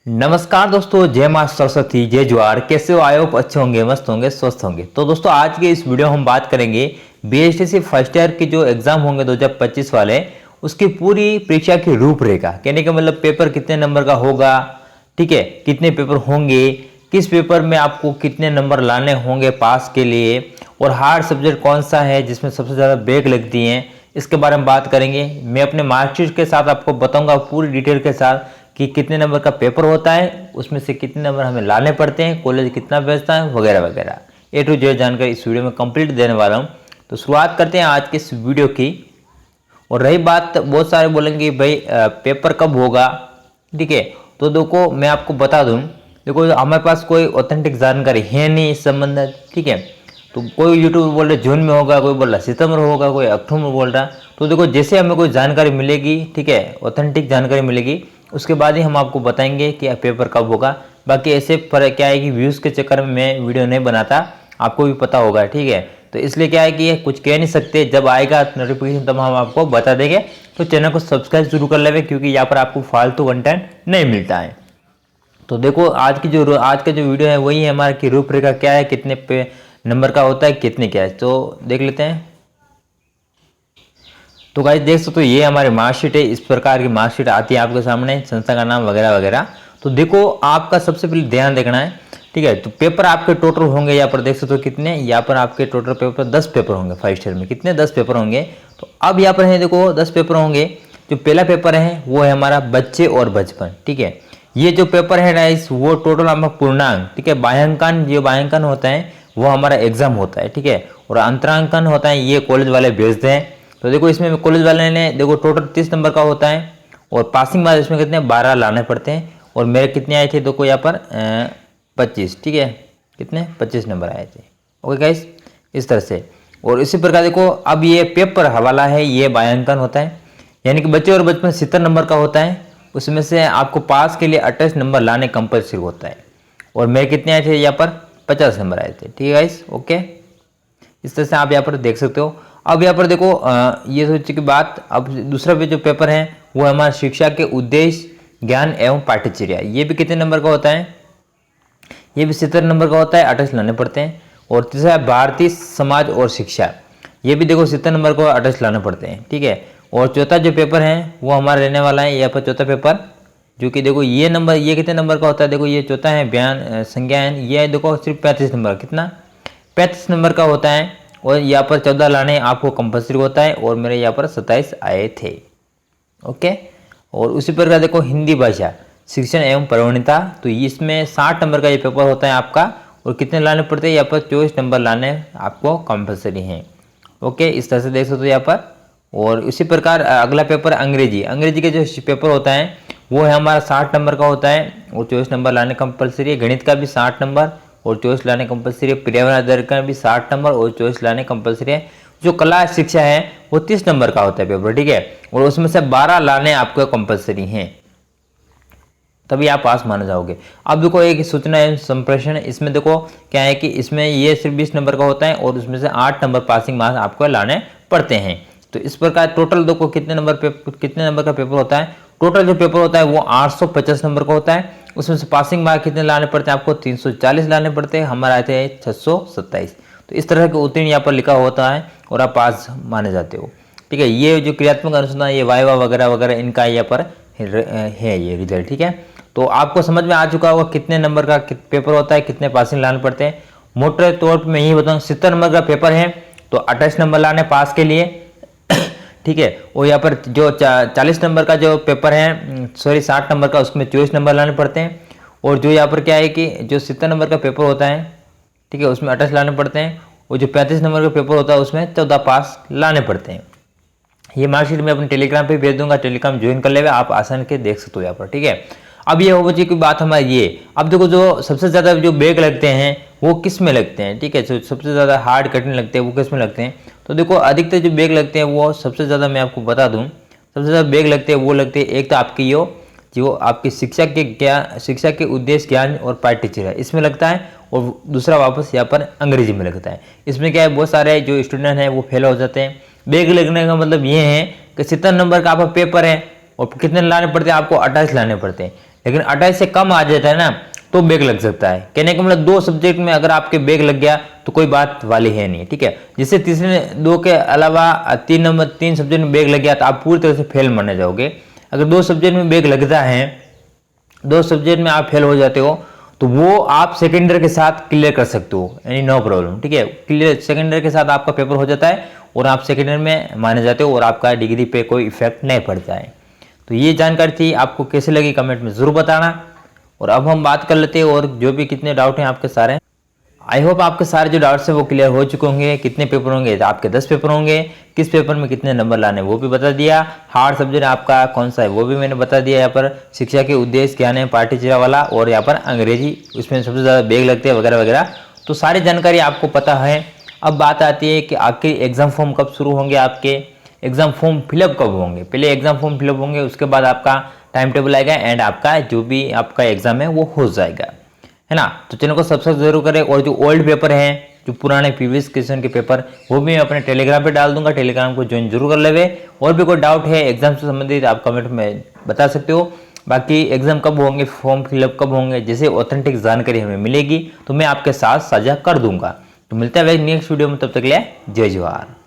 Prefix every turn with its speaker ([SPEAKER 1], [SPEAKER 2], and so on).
[SPEAKER 1] नमस्कार दोस्तों, जय मां सरस्वती, जय ज्वार। कैसे हो? आए हो? अच्छे होंगे, मस्त होंगे, स्वस्थ होंगे। तो दोस्तों आज के इस वीडियो में हम बात करेंगे बीएसटीसी फर्स्ट ईयर के जो एग्जाम होंगे 2025 वाले, उसकी पूरी परीक्षा की रूपरेखा। कहने का मतलब पेपर कितने नंबर का होगा, ठीक है, कितने पेपर होंगे, किस पेपर में आपको कितने नंबर लाने होंगे पास के लिए, और हार्ड सब्जेक्ट कौन सा है जिसमें सबसे ज़्यादा बैक लगती हैं, इसके बारे में बात करेंगे। मैं अपने मार्कशीट के साथ आपको बताऊंगा पूरी डिटेल के साथ कि कितने नंबर का पेपर होता है, उसमें से कितने नंबर हमें लाने पड़ते हैं, कॉलेज कितना भेजता है, वगैरह वगैरह। ए टू जेड जानकारी इस वीडियो में कंप्लीट देने वाला हूँ। तो शुरुआत करते हैं आज के इस वीडियो की। और रही बात, बहुत सारे बोलेंगे भाई पेपर कब होगा, ठीक है। तो देखो मैं आपको बता दूं, देखो हमारे पास कोई ऑथेंटिक जानकारी है नहीं इस संबंध में, ठीक है। तो कोई यूट्यूबर बोल रहे जून में होगा, कोई बोल रहा सितंबर होगा, कोई अक्टूबर में बोल रहा। तो देखो जैसे हमें कोई जानकारी मिलेगी, ठीक है, ऑथेंटिक जानकारी मिलेगी, उसके बाद ही हम आपको बताएंगे कि पेपर कब होगा। बाकी ऐसे पर क्या है कि व्यूज़ के चक्कर में मैं वीडियो नहीं बनाता, आपको भी पता होगा, ठीक है। तो इसलिए क्या है कि ये कुछ कह नहीं सकते, जब आएगा नोटिफिकेशन तब हम आपको बता देंगे। तो चैनल को सब्सक्राइब जरूर कर लेवे, क्योंकि यहाँ पर आपको फालतू कंटेंट नहीं मिलता है। तो देखो आज का जो वीडियो है वही है हमारा कि रूपरेखा क्या है, कितने पे नंबर का होता है, कितने क्या है, तो देख लेते हैं। तो गाइस देख सकते हो ये हमारी मार्कशीट है, इस प्रकार की मार्कशीट आती है आपके सामने, संस्था का नाम वगैरह वगैरह। तो देखो आपका सबसे पहले ध्यान रखना है, ठीक है। तो पेपर आपके टोटल होंगे, यहाँ पर देख सकते हो कितने, यहाँ पर आपके टोटल पेपर 10 पेपर होंगे फर्स्ट ईयर में। कितने? 10 पेपर होंगे। तो अब यहाँ पर है देखो 10 पेपर होंगे। जो पहला पेपर है वो है हमारा बच्चे और बचपन, ठीक है। ये जो पेपर है गाइस वो टोटल हमारा पूर्णांक, ठीक है। बाह्यांकन, जो बाह्यांकन होता है वो हमारा एग्जाम होता है, ठीक है। और अंतरांकन होता है, ये कॉलेज वाले भेजते हैं। तो देखो इसमें कॉलेज वाले ने देखो टोटल 30 नंबर का होता है, और पासिंग मार्क्स इसमें कितने 12 लाने पड़ते हैं। और मेरे कितने आए थे देखो यहाँ पर 25, ठीक है, कितने 25 नंबर आए थे। ओके गाइस, इस तरह से। और इसी प्रकार देखो अब ये पेपर हवाला है, ये बाह्यांकन होता है, यानी कि बच्चे और बचपन 70 नंबर का होता है। उसमें से आपको पास के लिए 28 नंबर लाने कंपल्सरी होता है। और मेरे कितने आए थे यहाँ पर 50 नंबर आए थे, ठीक है गाइस, ओके। इस तरह से आप यहाँ पर देख सकते हो। अब यहाँ पर देखो ये सोच की बात, अब दूसरा भी जो पेपर है वो हमारा शिक्षा के उद्देश्य, ज्ञान एवं पाठ्यचर्या। ये भी कितने नंबर का होता है? ये भी 70 नंबर का होता है, 28 लाने पड़ते हैं। और तीसरा है भारतीय समाज और शिक्षा, ये भी देखो 70 नंबर को 28 लाने पड़ते हैं, ठीक है। और चौथा जो पेपर है वो हमारा रहने वाला है यहाँ पर चौथा पेपर, जो कि देखो ये नंबर, ये कितने नंबर का होता है? देखो ये चौथा है बयान संज्ञान, ये देखो सिर्फ 35 नंबर, कितना 35 नंबर का होता है। और यहाँ पर 14 लाने आपको कंपल्सरी होता है, और मेरे यहाँ पर 27 आए थे, ओके। और उसी प्रकार देखो हिंदी भाषा, शिक्षण एवं प्रवणता, तो इसमें 60 नंबर का ये पेपर होता है आपका। और कितने लाने पड़ते हैं? यहाँ पर 24 नंबर लाने आपको कंपल्सरी हैं, ओके। इस तरह से देख सकते हो यहाँ पर। और उसी प्रकार अगला पेपर अंग्रेजी, अंग्रेजी के जो पेपर होता है वो है हमारा 60 नंबर का होता है, और 24 नंबर लाने कंपल्सरी है। गणित का भी 60 नंबर और 24 लाने कंपल्सरी है। पर्यावरण अध्ययन का भी 60 नंबर और 24 लाने कंपल्सरी है। जो कला शिक्षा है वो 30 नंबर का होता है पेपर, ठीक है। और उसमें से 12 लाने आपको कंपल्सरी हैं, तभी आप पास माने जाओगे। अब देखो एक सूचना एवं संप्रेषण, इसमें देखो क्या है कि इसमें ये सिर्फ 20 नंबर का होता है, और उसमें से 8 नंबर पासिंग मार्क्स आपको लाने पड़ते हैं। तो इस प्रकार टोटल देखो कितने नंबर का पेपर होता है। टोटल जो पेपर होता है वो 850 नंबर का होता है। उसमें से पासिंग मार्क कितने लाने पड़ते हैं? आपको 340 लाने पड़ते हैं, हमारे आए थे 627। तो इस तरह के उत्तीर्ण यहाँ पर लिखा होता है, और आप पास माने जाते हो, ठीक है। ये जो क्रियात्मक अनुसंधान, ये वाइवा वगैरह वगैरह, इनका यहाँ पर है ये रिजल्ट, ठीक है। तो आपको समझ में आ चुका होगा कितने नंबर का पेपर होता है, कितने पासिंग लाने पड़ते हैं। मोटे तौर पर मैं यही बताऊँ, 70 नंबर का पेपर है तो 28 नंबर लाने पास के लिए, ठीक है। और यहाँ पर जो 40 नंबर का जो पेपर है, सॉरी 60 नंबर का, उसमें 24 नंबर लाने पड़ते हैं। और जो यहाँ पर क्या है कि जो 70 नंबर का पेपर होता है, ठीक है, उसमें 28 लाने पड़ते हैं। और जो 35 नंबर का पेपर होता है उसमें 14 पास लाने पड़ते हैं। ये मार्कशीट मैं अपने टेलीग्राम पे भेज दूंगा, टेलीग्राम ज्वाइन कर लेवे, आप आसान के देख सकते हो यहाँ पर, ठीक है। अब ये हो बच्चे की बात हमारी ये, अब देखो जो सबसे ज़्यादा जो बैक लगते हैं वो किस में लगते हैं, ठीक है। जो सबसे ज़्यादा हार्ड कठिन लगते हैं वो किस में लगते हैं? तो देखो अधिकतर जो बैक लगते हैं वो सबसे ज़्यादा मैं आपको बता दूँ, सबसे ज़्यादा बैक लगते हैं वो लगते हैं, एक तो आपकी जो आपकी शिक्षा के उद्देश्य, ज्ञान और पाठ्यचर्या, इसमें लगता है। और दूसरा वापस यहाँ पर अंग्रेजी में लगता है। इसमें क्या है, बहुत सारे जो स्टूडेंट हैं वो फेल हो जाते हैं। बैक लगने का मतलब ये है कि 70 नंबर का आपका पेपर है, और कितने लाने पड़ते हैं? आपको 28 लाने पड़ते हैं। लेकिन 28 से कम आ जाता है ना तो बैक लग सकता है। कहने का मतलब 2 सब्जेक्ट में अगर आपके बैक लग गया तो कोई बात वाली है नहीं, ठीक है। जिससे तीसरे 2 के अलावा 3 सब्जेक्ट में बैक लग गया तो आप पूरी तरह से फेल माने जाओगे। अगर 2 सब्जेक्ट में बैक लगता है, 2 सब्जेक्ट में आप फेल हो जाते हो तो वो आप सेकेंड ईयर के साथ क्लियर कर सकते हो, यानी नो प्रॉब्लम, ठीक है। क्लियर सेकेंड ईयर के साथ आपका पेपर हो जाता है और आप सेकेंड ईयर में माने जाते हो और आपका डिग्री पे कोई इफेक्ट नहीं पड़ता है। तो ये जानकारी थी, आपको कैसे लगी कमेंट में ज़रूर बताना। और अब हम बात कर लेते हैं और जो भी कितने डाउट हैं आपके सारे। आई होप आपके सारे जो डाउट्स हैं वो क्लियर हो चुके होंगे। कितने पेपर होंगे, तो आपके 10 पेपर होंगे। किस पेपर में कितने नंबर लाने वो भी बता दिया। हार्ड सब्जेक्ट आपका कौन सा है वो भी मैंने बता दिया। यहाँ पर शिक्षा के उद्देश्य क्या है, पार्टीचरा वाला, और यहाँ पर अंग्रेजी, उसमें सबसे ज़्यादा बैग लगते हैं वगैरह वगैरह। तो सारी जानकारी आपको पता है। अब बात आती है कि आखिर एग्जाम फॉर्म कब शुरू होंगे, आपके एग्जाम फॉर्म फिलअप कब होंगे। पहले एग्जाम फॉर्म फिलअप होंगे, उसके बाद आपका टाइम टेबल आएगा एंड आपका जो भी आपका एग्जाम है वो हो जाएगा, है ना। तो चैनल को सब्सक्राइब जरूर करें। और जो ओल्ड पेपर हैं, जो पुराने प्रीवियस क्वेश्चन के पेपर, वो भी मैं अपने टेलीग्राम पे डाल दूंगा। टेलीग्राम को ज्वाइन जरूर कर लेवे। और भी कोई डाउट है एग्जाम से संबंधित आप कमेंट में बता सकते हो। बाकी एग्जाम कब होंगे, फॉर्म फिलअप कब होंगे, जैसे ऑथेंटिक जानकारी हमें मिलेगी तो मैं आपके साथ साझा कर दूंगा। तो मिलता है नेक्स्ट वीडियो में, तब तक के लिए जय जवाहर।